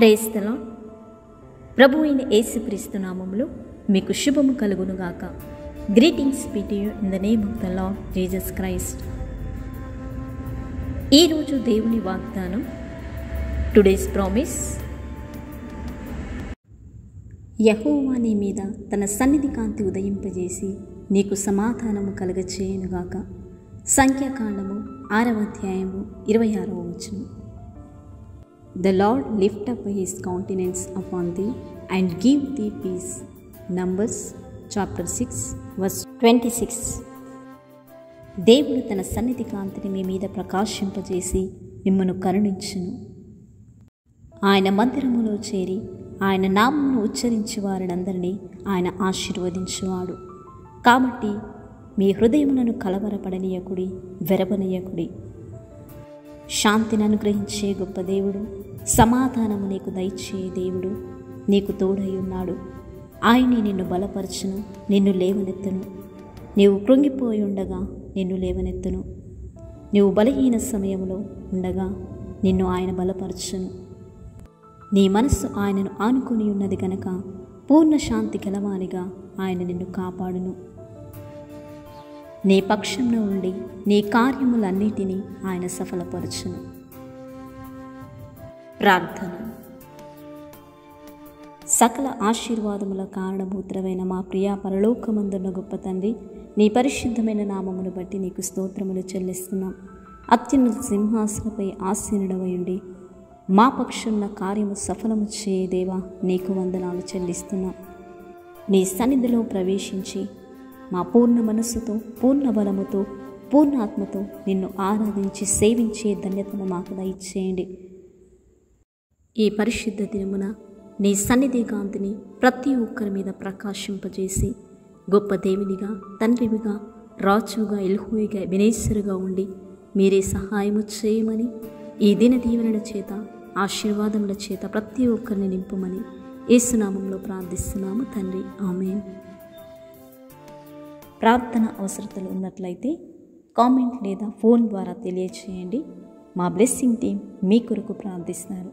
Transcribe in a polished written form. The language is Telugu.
Praise the lord. ప్రభు అయిన యేసుక్రీస్తు నామములో మీకు శుభము కలుగునుగాక. Greetings be to you in the name of the Lord Jesus Christ. ఈరోజు దేవుని వాగ్దానం, టుడేస్ ప్రామిస్. యెహోవా నీ మీద తన సన్నిధి కాంతి ఉదయింపజేసి నీకు సమాధానము కలుగచేయునుగాక. సంఖ్యాకాండము 6వ అధ్యాయము 26వ వచనం. The Lord lift up his countenance upon thee and give thee peace. Numbers chapter 6 verse 26. దేవుడు తన సన్నిధి కాంతిని మీ మీద ప్రకాశింపజేసి మిమ్మను కరుణించును. ఆయన మందిరములో చేరి ఆయన నామమును ఉచ్చరించి వారినందరినీ ఆయన ఆశీర్వదించువాడు. కాబట్టి మీ హృదయములను కలవరపడనీయకుడి, వెరబనీయకుడి. శాంతిని అనుగ్రహించే గొప్ప దేవుడు, సమాధానము నీకు దయచే దేవుడు నీకు తోడై ఉన్నాడు. ఆయనే నిన్ను బలపరచును, నిన్ను లేవనెత్తును. నీవు కృంగిపోయి ఉండగా నిన్ను లేవనెత్తును. నీవు బలహీన సమయంలో ఉండగా నిన్ను ఆయన బలపరచును. నీ మనస్సు ఆయనను ఆనుకొని ఉన్నది కనుక పూర్ణ శాంతి గలవానిగా ఆయన నిన్ను కాపాడును. నీ పక్షంలో ఉండి నీ కార్యములన్నిటినీ ఆయన సఫలపరచును. ప్రార్థన. సకల ఆశీర్వాదముల కారణభూతుడైన మా ప్రియ పరలోకమందున్న గొప్ప తండ్రి, నీ పరిశుద్ధమైన నామమును బట్టి నీకు స్తోత్రములు చెల్లిస్తున్నాం. అత్యున్నత సింహాసనపై ఆసీనుడవై ఉండి మా పక్షంలో కార్యము సఫలము చేయ దేవా, నీకు వందనాలు చెల్లిస్తున్నాం. నీ సన్నిధిలో ప్రవేశించి మా పూర్ణ మనస్సుతో, పూర్ణ బలముతో, పూర్ణ ఆత్మతో నిన్ను ఆరాధించి సేవించే ధన్యతను మాకు దయచేయండి. ఈ పరిశుద్ధ దినమున నీ సన్నిధి కాంతిని ప్రతి ఒక్కరి మీద ప్రకాశింపజేసి గొప్ప దేవునిగా, తండ్రివిగా, రాజుగా, ఎల్హూయిగా, ఎబెనేజరుగా ఉండి మీరే సహాయము చేయమని, ఈ దిన దీవెనల చేత, ఆశీర్వాదముల చేత ప్రతి ఒక్కరిని నింపుమని యేసునామంలో ప్రార్థిస్తున్నాము తండ్రి, ఆమేన్. ప్రార్థన అవసరతలు ఉన్నట్లయితే కామెంట్ లేదా ఫోన్ ద్వారా తెలియచేయండి. మా బ్లెస్సింగ్ టీం మీ కొరకు ప్రార్థిస్తారు.